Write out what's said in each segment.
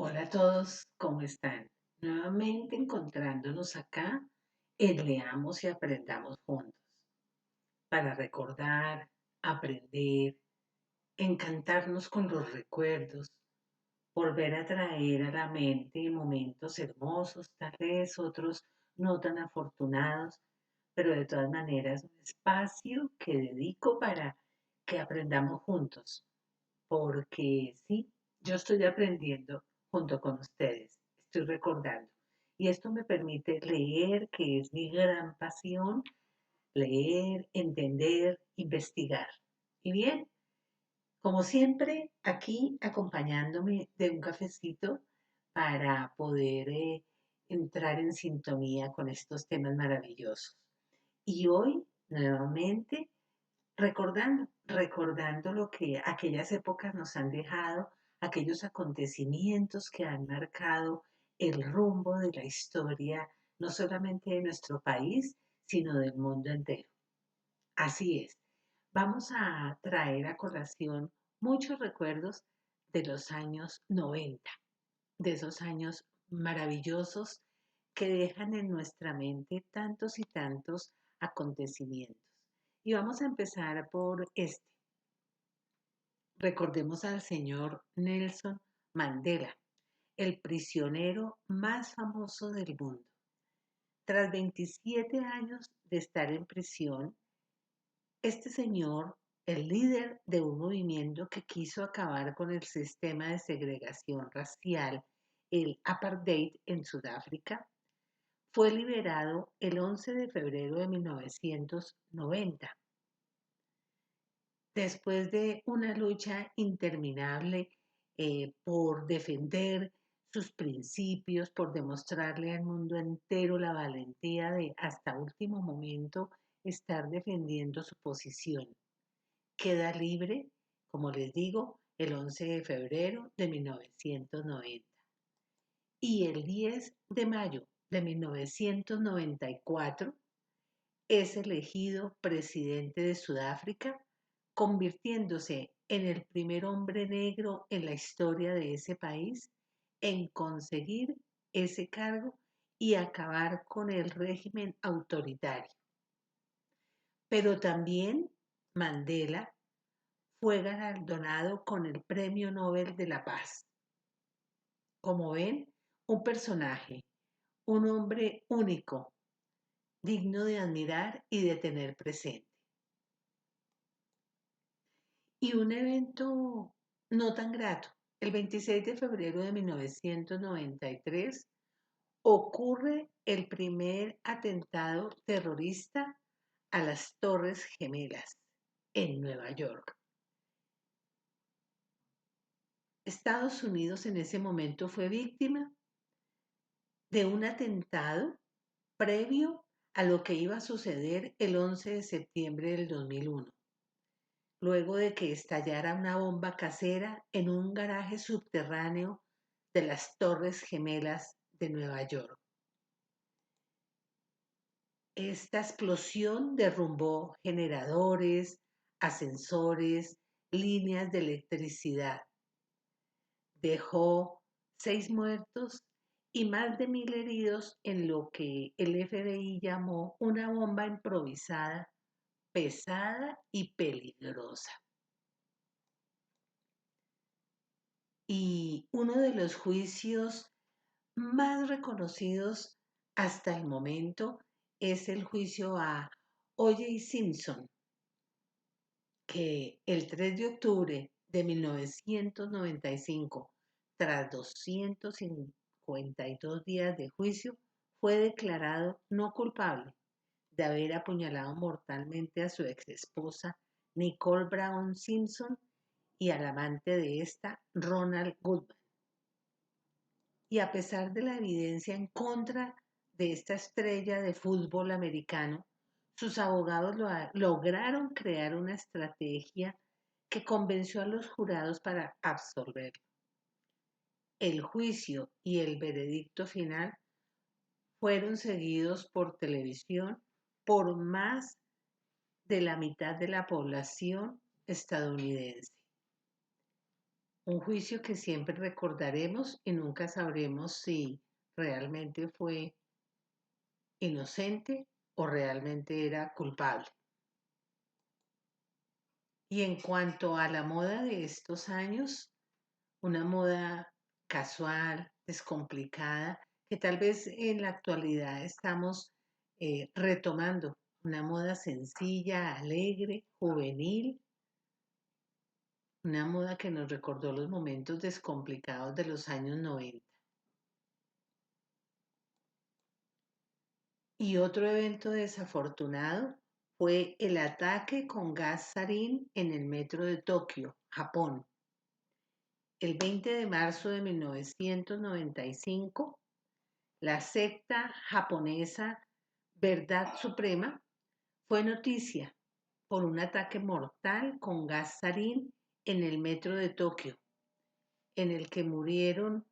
Hola a todos, ¿cómo están? Nuevamente encontrándonos acá en Leamos y Aprendamos Juntos para recordar, aprender, encantarnos con los recuerdos, volver a traer a la mente momentos hermosos, tal vez otros no tan afortunados, pero de todas maneras un espacio que dedico para que aprendamos juntos, porque sí, yo estoy aprendiendo junto con ustedes, estoy recordando. Y esto me permite leer, que es mi gran pasión, leer, entender, investigar. Y bien, como siempre, aquí acompañándome de un cafecito para poder entrar en sintonía con estos temas maravillosos. Y hoy, nuevamente, recordando lo que aquellas épocas nos han dejado, aquellos acontecimientos que han marcado el rumbo de la historia, no solamente de nuestro país, sino del mundo entero. Así es, vamos a traer a colación muchos recuerdos de los años 90, de esos años maravillosos que dejan en nuestra mente tantos y tantos acontecimientos. Y vamos a empezar por este. Recordemos al señor Nelson Mandela, el prisionero más famoso del mundo. Tras 27 años de estar en prisión, este señor, el líder de un movimiento que quiso acabar con el sistema de segregación racial, el apartheid en Sudáfrica, fue liberado el 11 de febrero de 1990 después de una lucha interminable por defender sus principios, por demostrarle al mundo entero la valentía de hasta último momento estar defendiendo su posición. Queda libre, como les digo, el 11 de febrero de 1990. Y el 10 de mayo de 1994 es elegido presidente de Sudáfrica, convirtiéndose en el primer hombre negro en la historia de ese país en conseguir ese cargo y acabar con el régimen autoritario. Pero también Mandela fue galardonado con el Premio Nobel de la Paz. Como ven, un personaje, un hombre único, digno de admirar y de tener presente. Y un evento no tan grato. El 26 de febrero de 1993 ocurre el primer atentado terrorista a las Torres Gemelas en Nueva York. Estados Unidos en ese momento fue víctima de un atentado previo a lo que iba a suceder el 11 de septiembre del 2001, luego de que estallara una bomba casera en un garaje subterráneo de las Torres Gemelas de Nueva York. Esta explosión derrumbó generadores, ascensores, líneas de electricidad. Dejó 6 muertos y más de 1.000 heridos en lo que el FBI llamó una bomba improvisada, pesada y peligrosa. Y uno de los juicios más reconocidos hasta el momento es el juicio a O.J. Simpson, que el 3 de octubre de 1995, tras 252 días de juicio, fue declarado no culpable de haber apuñalado mortalmente a su ex esposa Nicole Brown Simpson y al amante de esta, Ronald Goodman. Y a pesar de la evidencia en contra de esta estrella de fútbol americano, sus abogados lograron crear una estrategia que convenció a los jurados para absolverlo. El juicio y el veredicto final fueron seguidos por televisión por más de la mitad de la población estadounidense. un juicio que siempre recordaremos y nunca sabremos si realmente fue inocente o realmente era culpable. Y en cuanto a la moda de estos años, una moda casual, descomplicada, que tal vez en la actualidad estamos retomando, una moda sencilla, alegre, juvenil, una moda que nos recordó los momentos descomplicados de los años 90. Y otro evento desafortunado fue el ataque con gas sarín en el metro de Tokio, Japón. El 20 de marzo de 1995, la secta japonesa Verdad Suprema fue noticia por un ataque mortal con gas sarín en el metro de Tokio, en el que murieron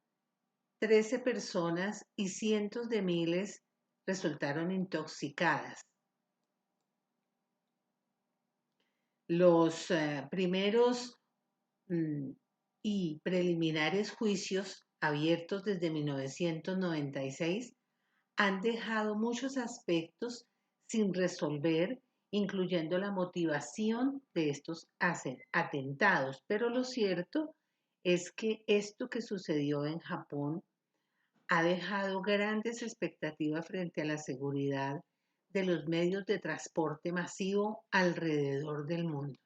13 personas y cientos de miles resultaron intoxicadas. Los primeros mm, y preliminares juicios abiertos desde 1996 han dejado muchos aspectos sin resolver, incluyendo la motivación de estos atentados. Pero lo cierto es que esto que sucedió en Japón ha dejado grandes expectativas frente a la seguridad de los medios de transporte masivo alrededor del mundo.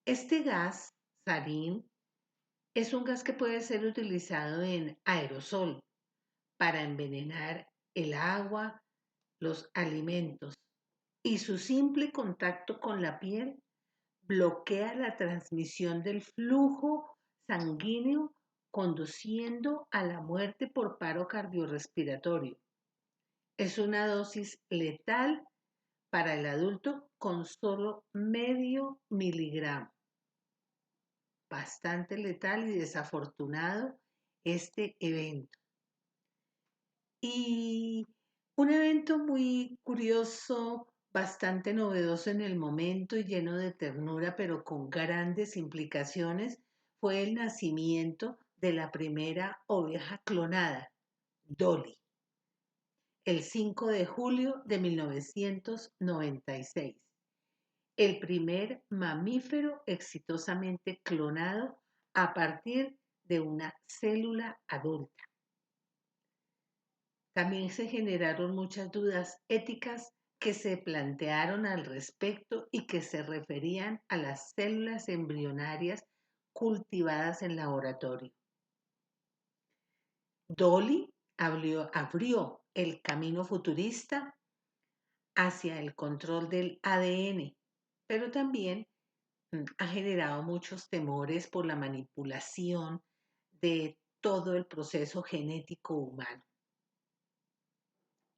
Este gas, sarín, es un gas que puede ser utilizado en aerosol para envenenar el agua, los alimentos, y su simple contacto con la piel bloquea la transmisión del flujo sanguíneo, conduciendo a la muerte por paro cardiorrespiratorio. Es una dosis letal para el adulto con solo medio miligramo. Bastante letal y desafortunado este evento. Y un evento muy curioso, bastante novedoso en el momento y lleno de ternura, pero con grandes implicaciones, fue el nacimiento de la primera oveja clonada, Dolly, el 5 de julio de 1996, el primer mamífero exitosamente clonado a partir de una célula adulta. También se generaron muchas dudas éticas que se plantearon al respecto y que se referían a las células embrionarias cultivadas en laboratorio. Dolly abrió el camino futurista hacia el control del ADN, pero también ha generado muchos temores por la manipulación de todo el proceso genético humano.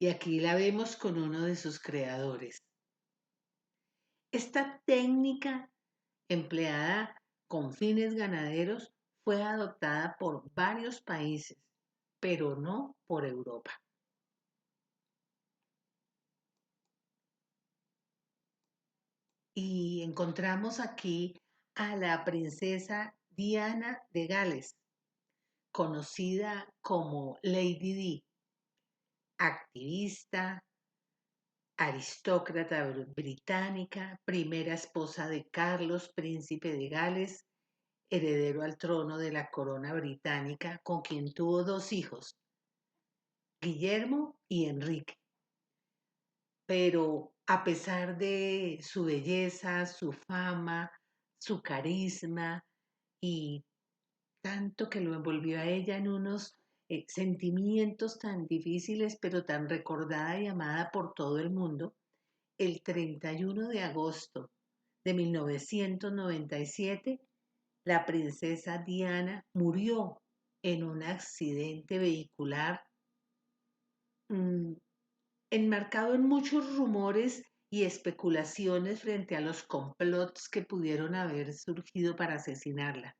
Y aquí la vemos con uno de sus creadores. Esta técnica empleada con fines ganaderos fue adoptada por varios países, pero no por Europa. Y encontramos aquí a la princesa Diana de Gales, conocida como Lady Di, activista, aristócrata británica, primera esposa de Carlos, príncipe de Gales, heredero al trono de la corona británica, con quien tuvo dos hijos, Guillermo y Enrique. Pero a pesar de su belleza, su fama, su carisma y tanto que lo envolvió a ella en unos sentimientos tan difíciles, pero tan recordada y amada por todo el mundo, el 31 de agosto de 1997, la princesa Diana murió en un accidente vehicular mm, enmarcado en muchos rumores y especulaciones frente a los complots que pudieron haber surgido para asesinarla.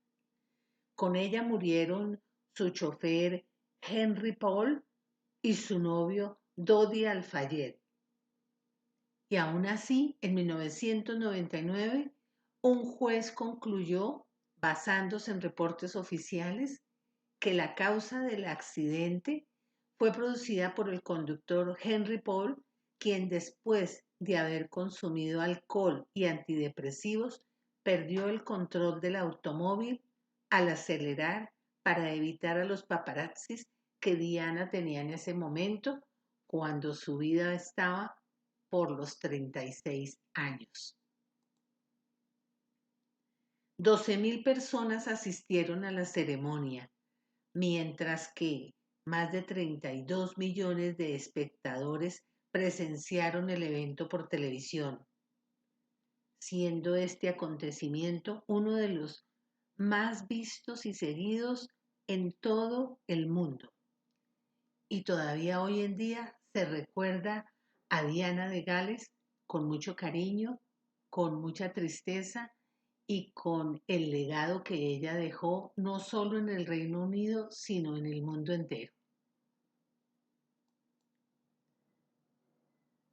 Con ella murieron su chofer Henry Paul y su novio Dodi Al-Fayed. Y aún así, en 1999, un juez concluyó basándose en reportes oficiales, que la causa del accidente fue producida por el conductor Henry Paul, quien después de haber consumido alcohol y antidepresivos, perdió el control del automóvil al acelerar para evitar a los paparazzis que Diana tenía en ese momento cuando su vida estaba por los 36 años. 12.000 personas asistieron a la ceremonia, mientras que más de 32 millones de espectadores presenciaron el evento por televisión, siendo este acontecimiento uno de los más vistos y seguidos en todo el mundo. Y todavía hoy en día se recuerda a Diana de Gales con mucho cariño, con mucha tristeza y con el legado que ella dejó no solo en el Reino Unido, sino en el mundo entero.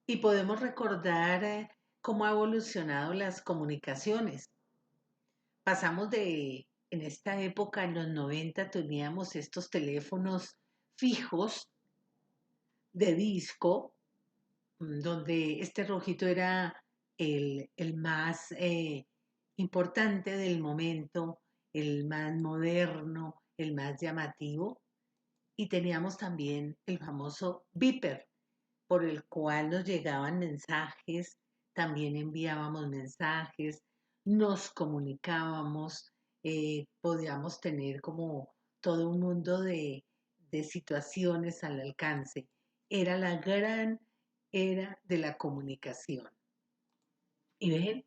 Y podemos recordar cómo ha evolucionado las comunicaciones. Pasamos en esta época, en los 90, teníamos estos teléfonos fijos de disco, donde este rojito era el más importante del momento, el más moderno, el más llamativo. Y teníamos también el famoso beeper, por el cual nos llegaban mensajes, también enviábamos mensajes, nos comunicábamos, podíamos tener como todo un mundo de situaciones al alcance. Era la gran era de la comunicación. Y ven,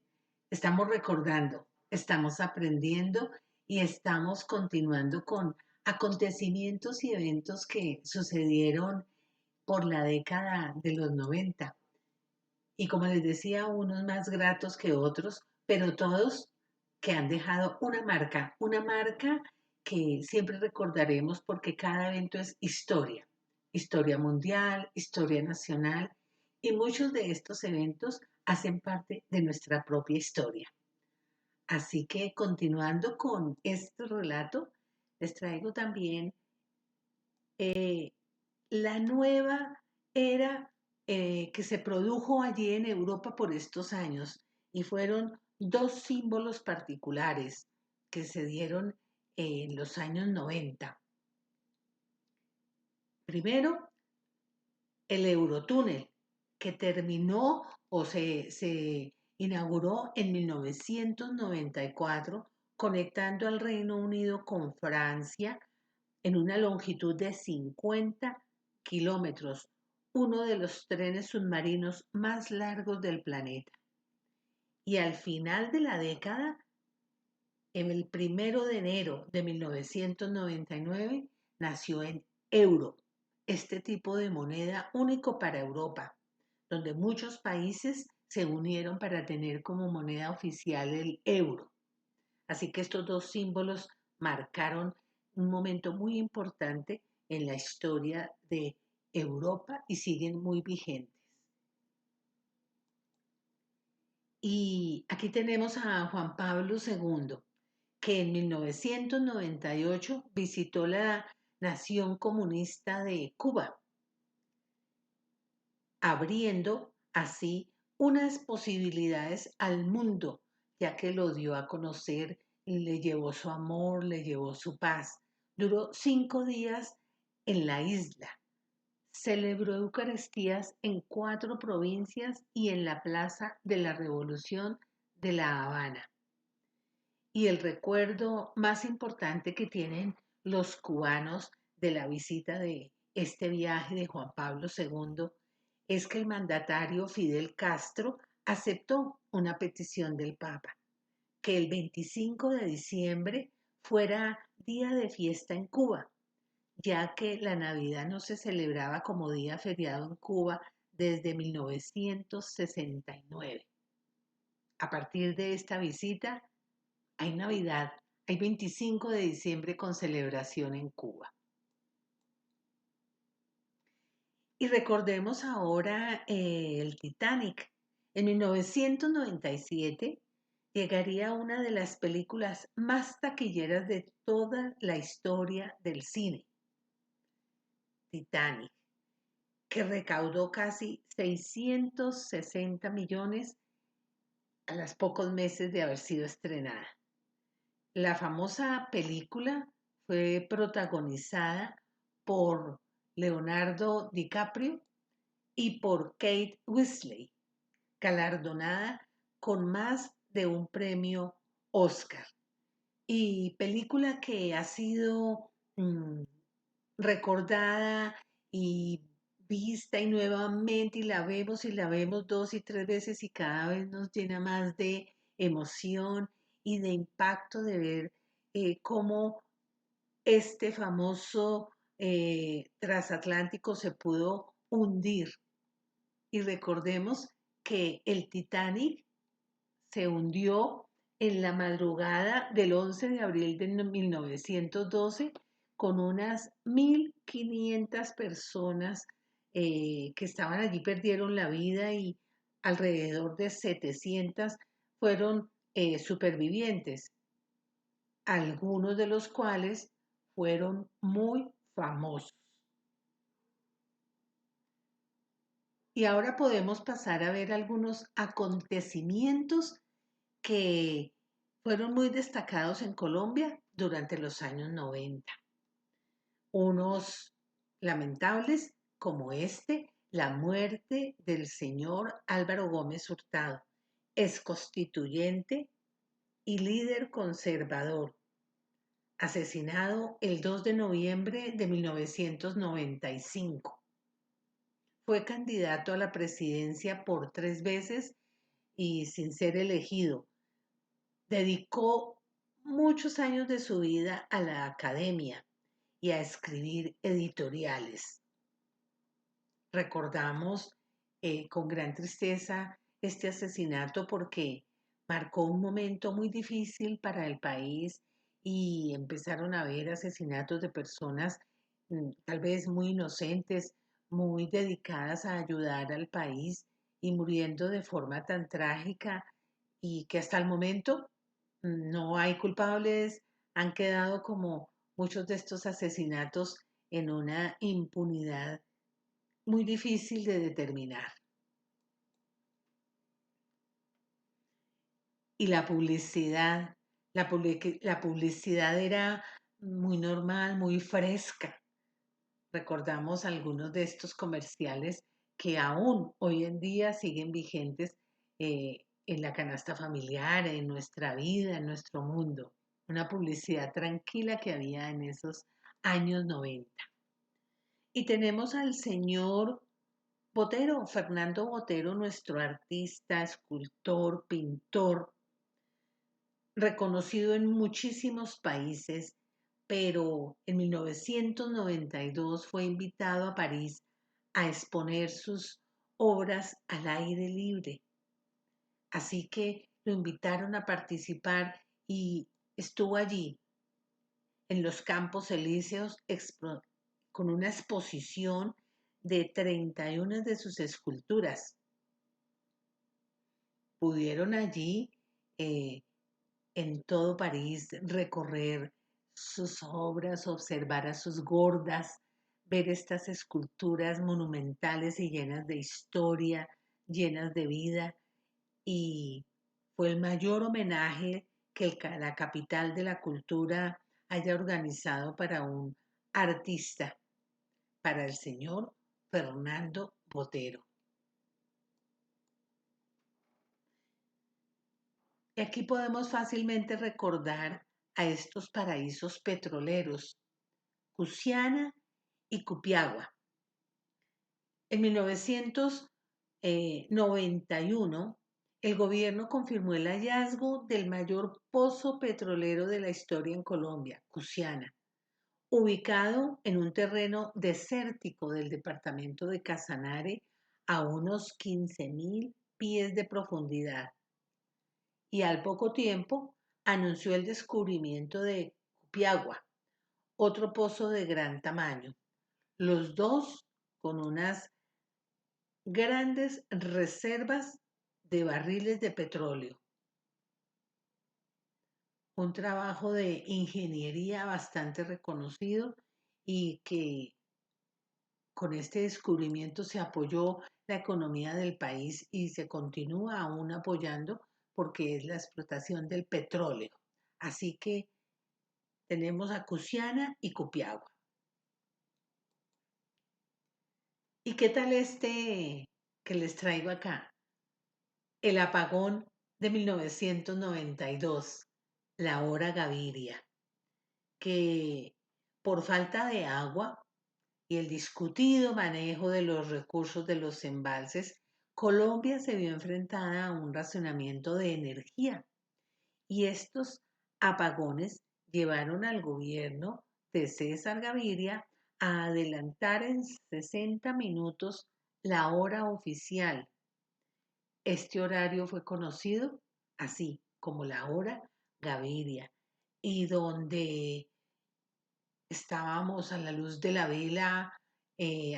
estamos recordando, estamos aprendiendo y estamos continuando con acontecimientos y eventos que sucedieron por la década de los 90. Y como les decía, unos más gratos que otros, pero todos que han dejado una marca que siempre recordaremos porque cada evento es historia, historia mundial, historia nacional, y muchos de estos eventos hacen parte de nuestra propia historia. Así que continuando con este relato, les traigo también eh, la nueva era que se produjo allí en Europa por estos años y fueron dos símbolos particulares que se dieron en los años 90. Primero, el Eurotúnel, que terminó o se inauguró en 1994, conectando al Reino Unido con Francia en una longitud de 50 kilómetros, uno de los trenes submarinos más largos del planeta. Y al final de la década, en el 1 de enero de 1999, nació el euro, este tipo de moneda único para Europa, donde muchos países se unieron para tener como moneda oficial el euro. Así que estos dos símbolos marcaron un momento muy importante en la historia de Europa y siguen muy vigentes. Y aquí tenemos a Juan Pablo II, que en 1998 visitó la nación comunista de Cuba, abriendo así unas posibilidades al mundo, ya que lo dio a conocer, le llevó su amor, le llevó su paz. Duró 5 días en la isla. Celebró Eucaristías en 4 provincias y en la Plaza de la Revolución de La Habana. Y el recuerdo más importante que tienen los cubanos de la visita de este viaje de Juan Pablo II es que el mandatario Fidel Castro aceptó una petición del Papa, que el 25 de diciembre fuera día de fiesta en Cuba, ya que la Navidad no se celebraba como día feriado en Cuba desde 1969. A partir de esta visita, hay Navidad, hay 25 de diciembre con celebración en Cuba. Y recordemos ahora el Titanic. En 1997 llegaría a una de las películas más taquilleras de toda la historia del cine, Titanic, que recaudó casi 660 millones a los pocos meses de haber sido estrenada. La famosa película fue protagonizada por Leonardo DiCaprio y por Kate Winslet, galardonada con más de un premio Oscar. Y película que ha sido recordada y vista y nuevamente y la vemos dos y tres veces y cada vez nos llena más de emoción y de impacto de ver cómo este famoso transatlántico se pudo hundir. Y recordemos que el Titanic se hundió en la madrugada del 11 de abril de 1912 con unas 1.500 personas que estaban allí perdieron la vida y alrededor de 700 fueron supervivientes, algunos de los cuales fueron muy famosos. Y ahora podemos pasar a ver algunos acontecimientos que fueron muy destacados en Colombia durante los años 90. Unos lamentables como la muerte del señor Álvaro Gómez Hurtado, ex constituyente y líder conservador, asesinado el 2 de noviembre de 1995. Fue candidato a la presidencia por 3 veces y sin ser elegido. Dedicó muchos años de su vida a la academia y a escribir editoriales. Recordamos con gran tristeza este asesinato porque marcó un momento muy difícil para el país y empezaron a haber asesinatos de personas tal vez muy inocentes, muy dedicadas a ayudar al país y muriendo de forma tan trágica y que hasta el momento no hay culpables, han quedado como muchos de estos asesinatos en una impunidad muy difícil de determinar. Y la publicidad era muy normal, muy fresca. Recordamos algunos de estos comerciales que aún hoy en día siguen vigentes en la canasta familiar, en nuestra vida, en nuestro mundo. Una publicidad tranquila que había en esos años 90. Y tenemos al señor Botero, Fernando Botero, nuestro artista, escultor, pintor, reconocido en muchísimos países, pero en 1992 fue invitado a París a exponer sus obras al aire libre. Así que lo invitaron a participar y estuvo allí en los Campos Elíseos con una exposición de 31 de sus esculturas. Pudieron allí eh, en todo París recorrer sus obras, observar a sus gordas, ver estas esculturas monumentales y llenas de historia, llenas de vida, y fue el mayor homenaje que la capital de la cultura haya organizado para un artista, para el señor Fernando Botero. Y aquí podemos fácilmente recordar a estos paraísos petroleros, Cusiana y Cupiagua. En 1991, el gobierno confirmó el hallazgo del mayor pozo petrolero de la historia en Colombia, Cusiana, ubicado en un terreno desértico del departamento de Casanare a unos 15.000 pies de profundidad. Y al poco tiempo anunció el descubrimiento de Cupiagua, otro pozo de gran tamaño, los dos con unas grandes reservas de barriles de petróleo. un trabajo de ingeniería bastante reconocido y que con este descubrimiento se apoyó la economía del país y se continúa aún apoyando porque es la explotación del petróleo. Así que tenemos a Cusiana y Cupiagua. ¿Y qué tal este que les traigo acá? El apagón de 1992, la hora Gaviria, que por falta de agua y el discutido manejo de los recursos de los embalses, Colombia se vio enfrentada a un racionamiento de energía y estos apagones llevaron al gobierno de César Gaviria a adelantar en 60 minutos la hora oficial. Este horario fue conocido así como la hora Gaviria y donde estábamos a la luz de la vela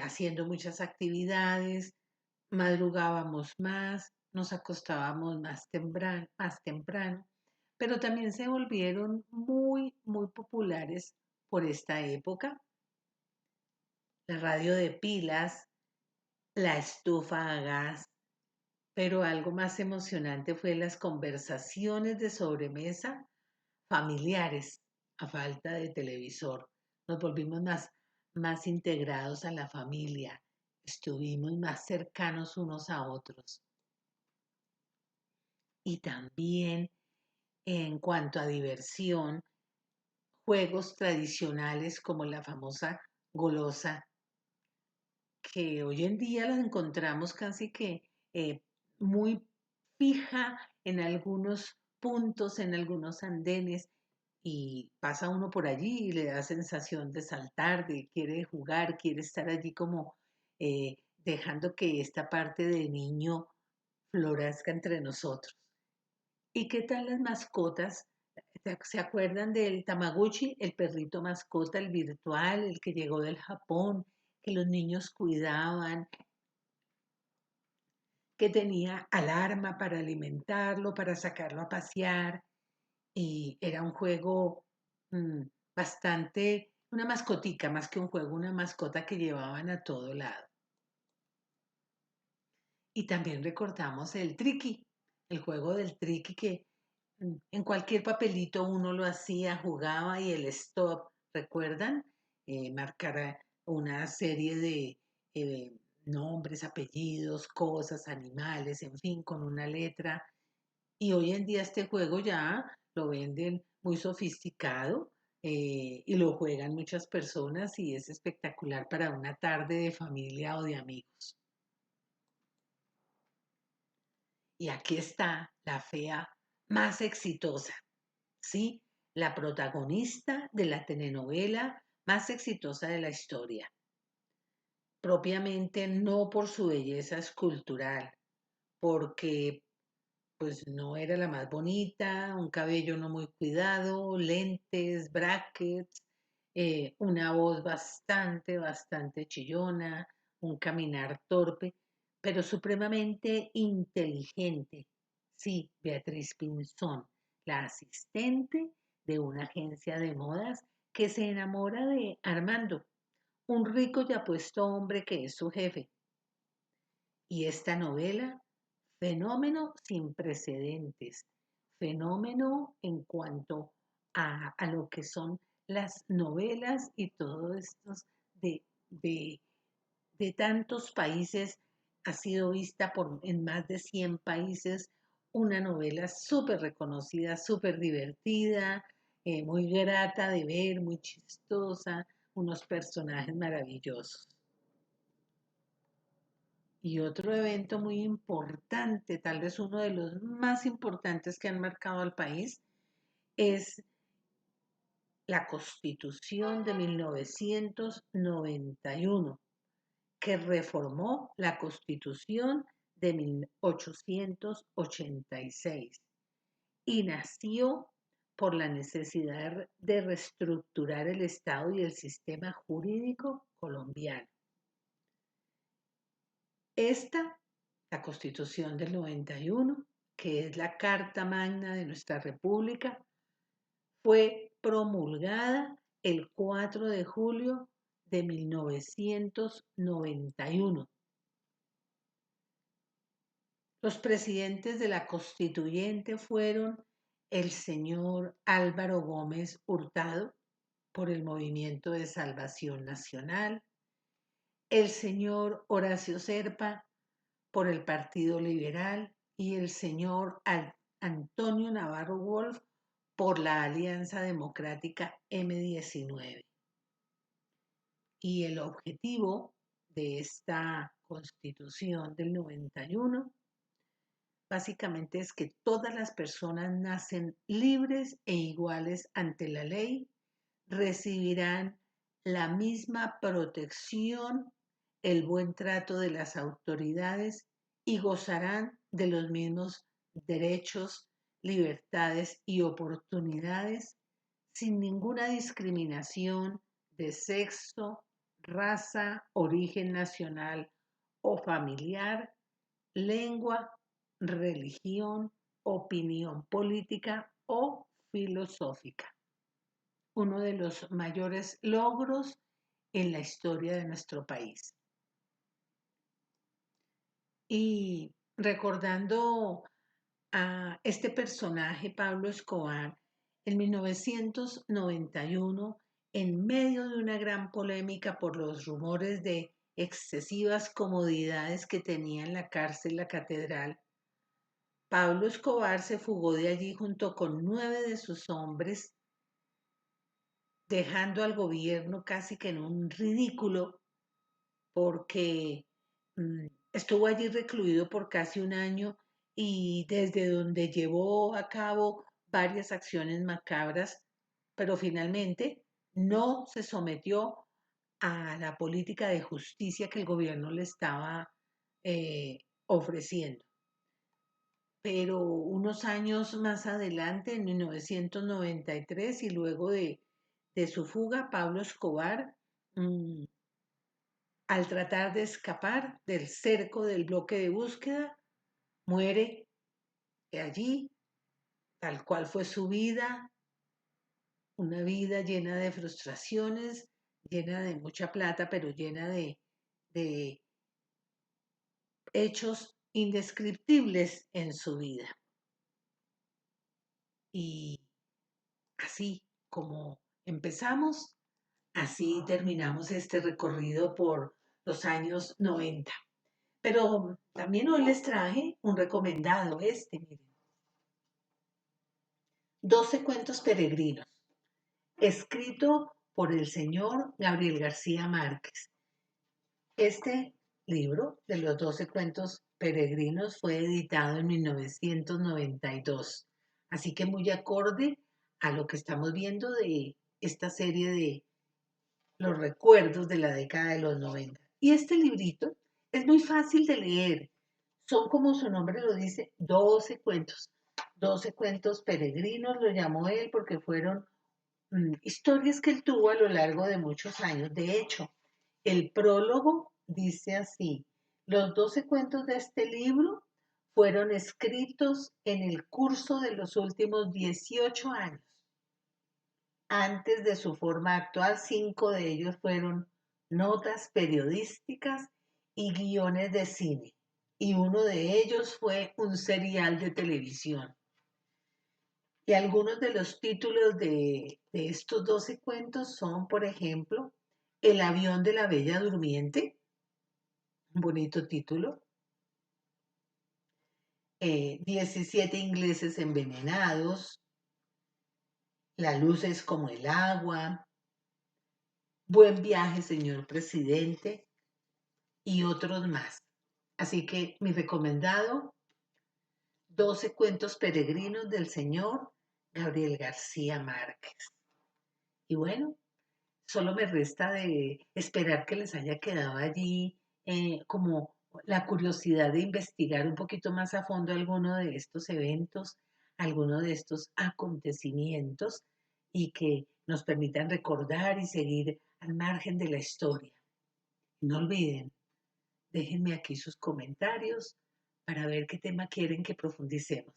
haciendo muchas actividades, madrugábamos más, nos acostábamos más temprano, pero también se volvieron muy, muy populares por esta época. La radio de pilas, la estufa a gas, pero algo más emocionante fue las conversaciones de sobremesa familiares a falta de televisor. Nos volvimos más integrados a la familia, estuvimos más cercanos unos a otros. Y también en cuanto a diversión, juegos tradicionales como la famosa golosa, que hoy en día las encontramos casi que eh, muy fija en algunos puntos, en algunos andenes, y pasa uno por allí y le da sensación de saltar, de quiere jugar, quiere estar allí como dejando que esta parte de niño florezca entre nosotros. ¿Y qué tal las mascotas? ¿Se acuerdan del Tamagotchi, el perrito mascota, el virtual, el que llegó del Japón, que los niños cuidaban, que tenía alarma para alimentarlo, para sacarlo a pasear? Y era un juego mm, bastante, una mascotica más que un juego, una mascota que llevaban a todo lado. Y también recordamos el triqui, el juego del triqui que en cualquier papelito uno lo hacía, jugaba y el stop, ¿recuerdan? Marcar una serie de eh, nombres, apellidos, cosas, animales, en fin, con una letra. Y hoy en día este juego ya lo venden muy sofisticado y lo juegan muchas personas y es espectacular para una tarde de familia o de amigos. Y aquí está la fea más exitosa, ¿sí? La protagonista de la telenovela más exitosa de la historia. Propiamente no por su belleza escultural, porque pues no era la más bonita, un cabello no muy cuidado, lentes, brackets, una voz bastante chillona, un caminar torpe, pero supremamente inteligente. Sí, Beatriz Pinzón, la asistente de una agencia de modas que se enamora de Armando, un rico y apuesto hombre que es su jefe. Y esta novela, fenómeno sin precedentes, fenómeno en cuanto a lo que son las novelas y todo esto de, de, de tantos países, ha sido vista en más de 100 países, una novela súper reconocida, súper divertida, muy grata de ver, muy chistosa, unos personajes maravillosos. Y otro evento muy importante, tal vez uno de los más importantes que han marcado al país, es la Constitución de 1991, que reformó la Constitución de 1886 y nació por la necesidad de reestructurar el Estado y el sistema jurídico colombiano. Esta, la Constitución del 91, que es la Carta Magna de nuestra República, Fue promulgada el 4 de julio de 1991. Los presidentes de la Constituyente fueron el señor Álvaro Gómez Hurtado por el Movimiento de Salvación Nacional, el señor Horacio Serpa por el Partido Liberal y el señor Antonio Navarro Wolf por la Alianza Democrática M19. Y el objetivo de esta Constitución del 91 básicamente es que todas las personas nacen libres e iguales ante la ley, recibirán la misma protección, el buen trato de las autoridades y gozarán de los mismos derechos, libertades y oportunidades sin ninguna discriminación de sexo, raza, origen nacional o familiar, lengua, religión, opinión política o filosófica. Uno de los mayores logros en la historia de nuestro país. Y recordando a este personaje, Pablo Escobar, en 1991, en medio de una gran polémica por los rumores de excesivas comodidades que tenía en la cárcel La Catedral, Pablo Escobar se fugó de allí junto con 9 de sus hombres, dejando al gobierno casi que en un ridículo porque estuvo allí recluido por casi un año y desde donde llevó a cabo varias acciones macabras, pero finalmente no se sometió a la política de justicia que el gobierno le estaba ofreciendo. Pero unos años más adelante, en 1993, y luego de su fuga, Pablo Escobar al tratar de escapar del cerco del bloque de búsqueda, muere allí, tal cual fue su vida, una vida llena de frustraciones, llena de mucha plata, pero llena de hechos indescriptibles en su vida. Y así como empezamos, así terminamos este recorrido por los años 90. Pero también hoy les traje un recomendado, miren. 12 cuentos peregrinos, escrito por el señor Gabriel García Márquez. Este libro de los 12 cuentos peregrinos fue editado en 1992, así que muy acorde a lo que estamos viendo de esta serie de los recuerdos de la década de los 90. Y este librito es muy fácil de leer. Son, como su nombre lo dice, 12 cuentos. 12 cuentos peregrinos lo llamó él porque fueron historias que él tuvo a lo largo de muchos años. De hecho, el prólogo dice así: los 12 cuentos de este libro fueron escritos en el curso de los últimos 18 años. Antes de su forma actual, 5 de ellos fueron notas periodísticas y guiones de cine, y uno de ellos fue un serial de televisión. Y algunos de los títulos de estos 12 cuentos son, por ejemplo, El avión de la Bella Durmiente, un bonito título, 17 ingleses envenenados, La luz es como el agua, Buen viaje, señor presidente, y otros más. Así que mi recomendado, 12 cuentos peregrinos del señor Gabriel García Márquez. Y bueno, solo me resta de esperar que les haya quedado allí como la curiosidad de investigar un poquito más a fondo alguno de estos eventos, alguno de estos acontecimientos y que nos permitan recordar y seguir al margen de la historia. No olviden, déjenme aquí sus comentarios para ver qué tema quieren que profundicemos.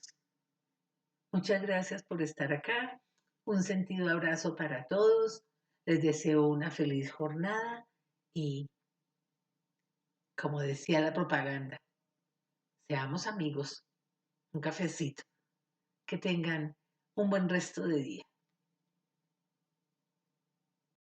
Muchas gracias por estar acá Un sentido abrazo para todos. Les deseo una feliz jornada y, como decía la propaganda, seamos amigos. Un cafecito. Que tengan un buen resto de día.